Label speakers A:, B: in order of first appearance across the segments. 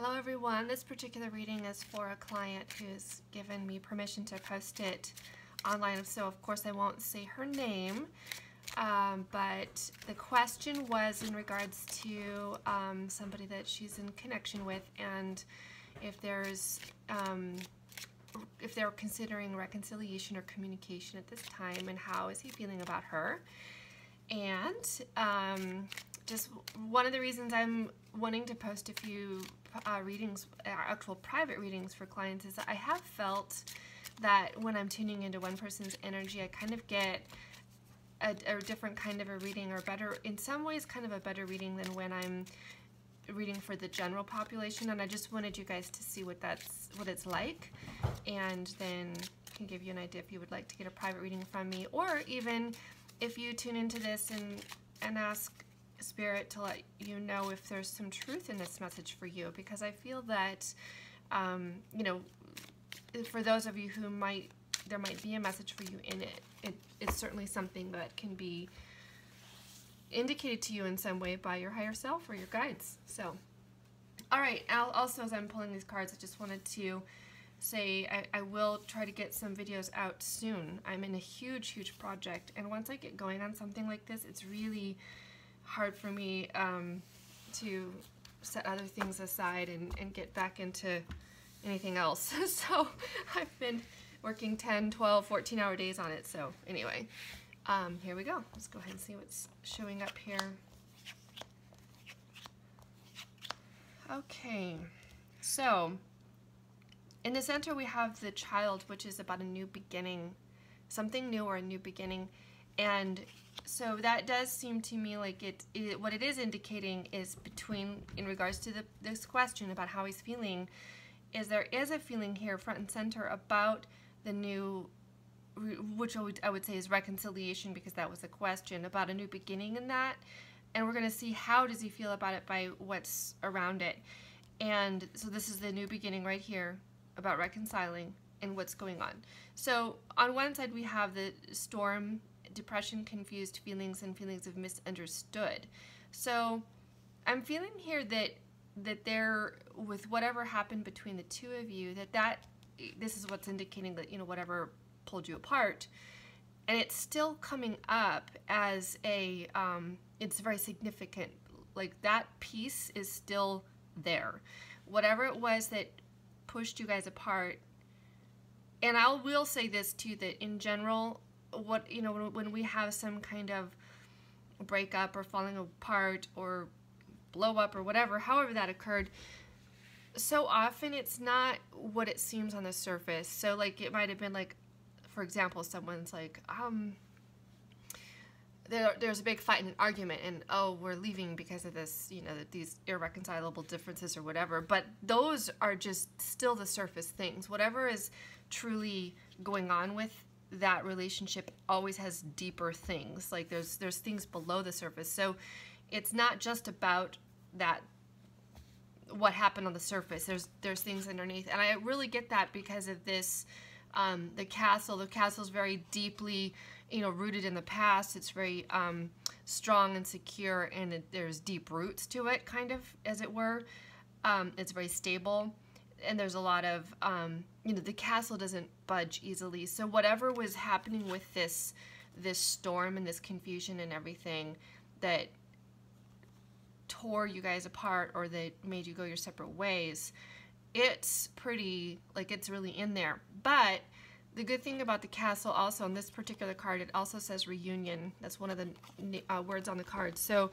A: Hello everyone, this particular reading is for a client who's given me permission to post it online, so of course I won't say her name, but the question was in regards to somebody that she's in connection with, and if they're considering reconciliation or communication at this time, and how is he feeling about her. And just one of the reasons I'm wanting to post a few readings, actual private readings for clients, is that I have felt that when I'm tuning into one person's energy, I kind of get a different kind of a reading, or better, in some ways kind of a better reading than when I'm reading for the general population. And I just wanted you guys to see what it's like, and then I can give you an idea if you would like to get a private reading from me, or even if you tune into this and ask Spirit to let you know if there's some truth in this message for you, because I feel that you know, for those of you who there might be a message for you in it. It's certainly something that can be indicated to you in some way by your higher self or your guides. So, all right. Also, as I'm pulling these cards, I just wanted to say I will try to get some videos out soon. I'm in a huge project, and once I get going on something like this, it's really hard for me to set other things aside and get back into anything else. So I've been working 10, 12, 14-hour days on it. So anyway, here we go. Let's go ahead and see what's showing up here. Okay, so in the center we have the Child, which is about a new beginning, something new or a new beginning. And so that does seem to me like what it is indicating is in regards to this question about how he's feeling, is there is a feeling here front and center about the new, which I would say is reconciliation, because that was the question, about a new beginning in that. And we're going to see how does he feel about it by what's around it. And so this is the new beginning right here about reconciling and what's going on. So on one side we have the storm, depression, confused feelings, and feelings of misunderstood. So I'm feeling here that there, with whatever happened between the two of you, this is what's indicating that, you know, whatever pulled you apart, and it's still coming up as a it's very significant, like that piece is still there, whatever it was that pushed you guys apart. And I will say this too, that in general, when we have some kind of breakup or falling apart or blow up or whatever, however that occurred, so often it's not what it seems on the surface. So like it might have been like, for example, someone's like, there's a big fight and an argument, and oh, we're leaving because of this, you know, these irreconcilable differences or whatever. But those are just still the surface things. Whatever is truly going on with that relationship always has deeper things. Like there's things below the surface. So it's not just about that, what happened on the surface. There's things underneath, and I really get that because of this. The castle. The castle's very deeply, you know, rooted in the past. It's very strong and secure, and there's deep roots to it, kind of, as it were. It's very stable, and there's a lot of, you know, the castle doesn't budge easily. So whatever was happening with this storm and this confusion and everything that tore you guys apart, or that made you go your separate ways, it's pretty, like, it's really in there. But the good thing about the castle also, on this particular card, it also says reunion. That's one of the words on the card. So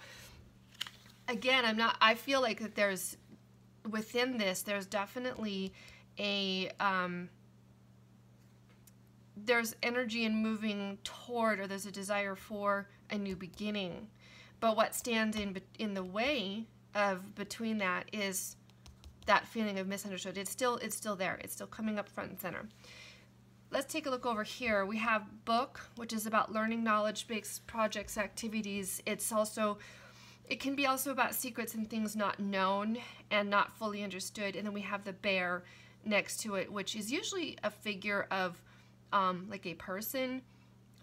A: again, I feel like that there's, within this, there's definitely a, there's energy in moving toward, or there's a desire for a new beginning. But what stands in the way of between that is that feeling of misunderstood. It's still there. It's still coming up front and center. Let's take a look over here. We have book, which is about learning, knowledge-based projects, activities. It can be also about secrets and things not known and not fully understood. And then we have the bear next to it, which is usually a figure of like a person,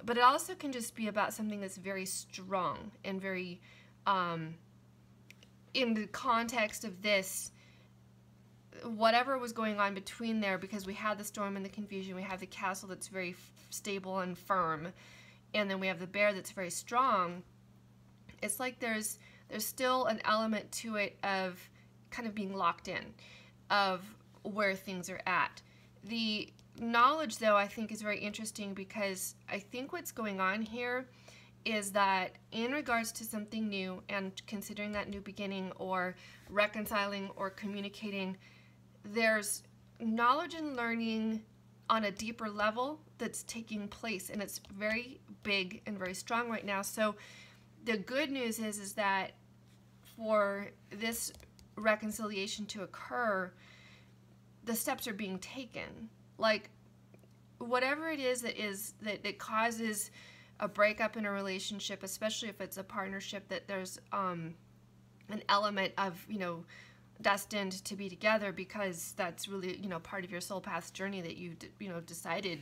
A: but it also can just be about something that's very strong and very, in the context of this, whatever was going on between there, because we had the storm and the confusion, we have the castle that's very stable and firm, and then we have the bear that's very strong. It's like there's still an element to it of kind of being locked in, of where things are at. The knowledge, though, I think is very interesting, because I think what's going on here is that in regards to something new and considering that new beginning or reconciling or communicating, there's knowledge and learning on a deeper level that's taking place, and it's very big and very strong right now. So the good news is that for this reconciliation to occur, the steps are being taken. Like, whatever it is that causes a breakup in a relationship, especially if it's a partnership that there's an element of, you know, destined to be together, because that's really, you know, part of your soul path journey that you decided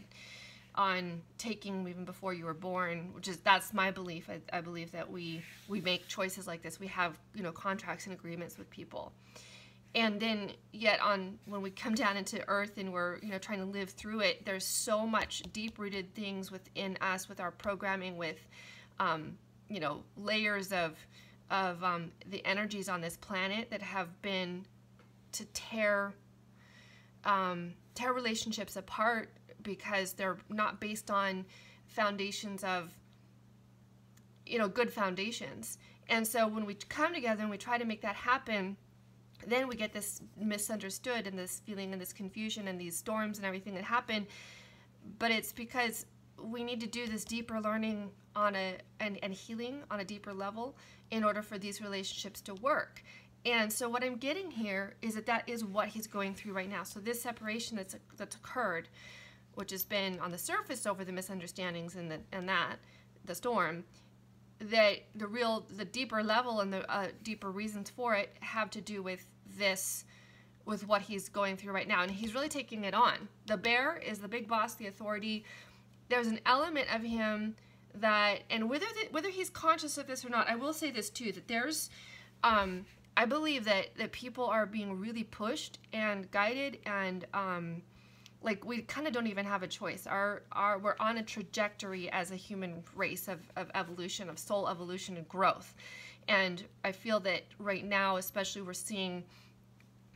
A: on taking even before you were born, that's my belief. I believe that we make choices like this. We have, you know, contracts and agreements with people. And then yet when we come down into earth and we're, you know, trying to live through it, there's so much deep-rooted things within us, with our programming, with, you know, layers of the energies on this planet that have been to tear relationships apart, because they're not based on foundations of, you know, good foundations. And so when we come together and we try to make that happen, then we get this misunderstood and this feeling and this confusion and these storms and everything that happen. But it's because we need to do this deeper learning and healing on a deeper level in order for these relationships to work. And so what I'm getting here is that is what he's going through right now. So this separation that's occurred, which has been on the surface over the misunderstandings and the storm, that the deeper level and the deeper reasons for it have to do with this, with what he's going through right now. And he's really taking it on. The bear is the big boss, the authority. There's an element of him that, and whether he's conscious of this or not, I will say this too, that there's, I believe that people are being really pushed and guided, and like, we kind of don't even have a choice. We're on a trajectory as a human race of evolution, of soul evolution and growth. And I feel that right now, especially, we're seeing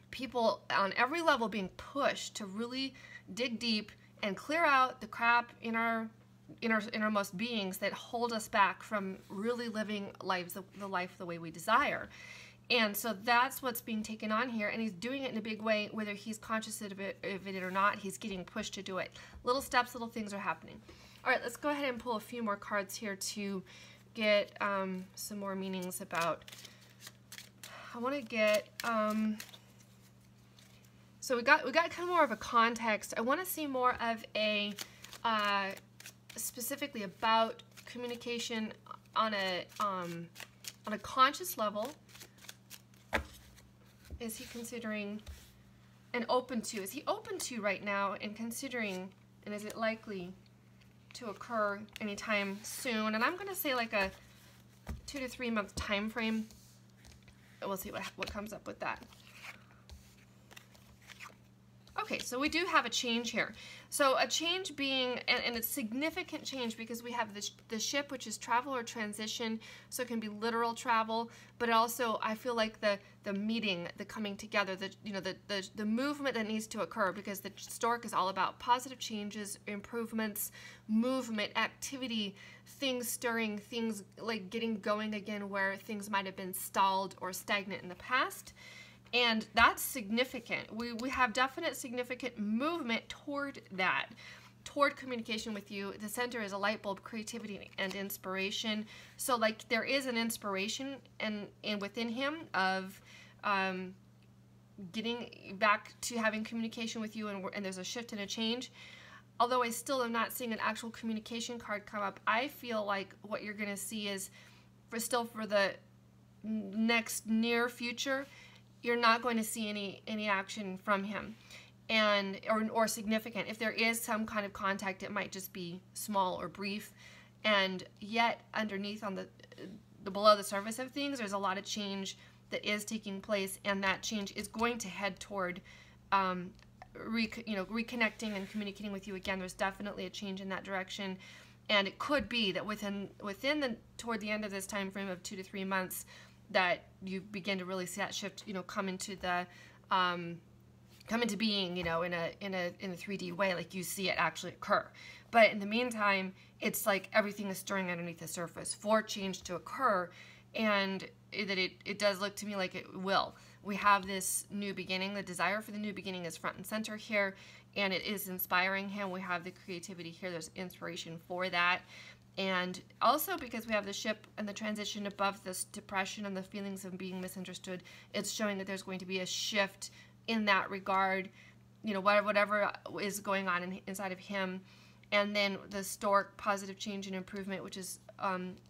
A: people on every level being pushed to really dig deep and clear out the crap in our innermost beings that hold us back from really living the life the way we desire. And so that's what's being taken on here, and he's doing it in a big way, whether he's conscious of it or not. He's getting pushed to do it. Little steps, little things are happening. All right, let's go ahead and pull a few more cards here to get some more meanings about. I want to get so we got kind of more of a context. I want to see more of a specifically about communication on a conscious level. Is he considering and open to? Is he open to right now and considering, and is it likely to occur anytime soon? And I'm going to say like a 2 to 3 month time frame. We'll see what comes up with that. Okay, so we do have a change here. So a change being, and it's significant change, because we have the ship, which is travel or transition, so it can be literal travel, but also I feel like the meeting, the coming together, the movement that needs to occur, because the stork is all about positive changes, improvements, movement, activity, things stirring, things like getting going again where things might have been stalled or stagnant in the past. And that's significant. We have definite significant movement toward that, toward communication with you. The center is a light bulb, creativity and inspiration. So like there is an inspiration and within him of getting back to having communication with you, and there's a shift and a change. Although I still am not seeing an actual communication card come up, I feel like what you're going to see is for the next near future, you're not going to see any action from him, and or significant. If there is some kind of contact, it might just be small or brief. And yet underneath, on the below the surface of things, there's a lot of change that is taking place, and that change is going to head toward reconnecting and communicating with you again. There's definitely a change in that direction, and it could be that toward the end of this time frame of 2 to 3 months, that you begin to really see that shift, come into being, in a 3D way, like you see it actually occur. But in the meantime, it's like everything is stirring underneath the surface for change to occur, and that it does look to me like it will. We have this new beginning. The desire for the new beginning is front and center here, and it is inspiring him. We have the creativity here. There's inspiration for that. And also because we have the ship and the transition above this depression and the feelings of being misunderstood, it's showing that there's going to be a shift in that regard, whatever is going on inside of him. And then the stork positive change and improvement, which is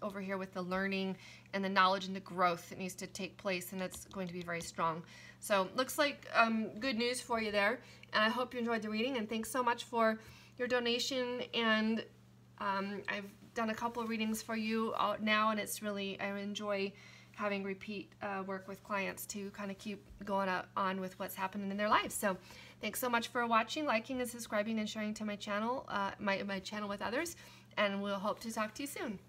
A: over here with the learning and the knowledge and the growth that needs to take place, and that's going to be very strong. So looks like good news for you there, and I hope you enjoyed the reading, and thanks so much for your donation. And I've done a couple of readings for you now, and it's really, I enjoy having repeat work with clients to kind of keep going on with what's happening in their lives. So thanks so much for watching, liking, and subscribing, and sharing to my channel, my channel with others, and we'll hope to talk to you soon.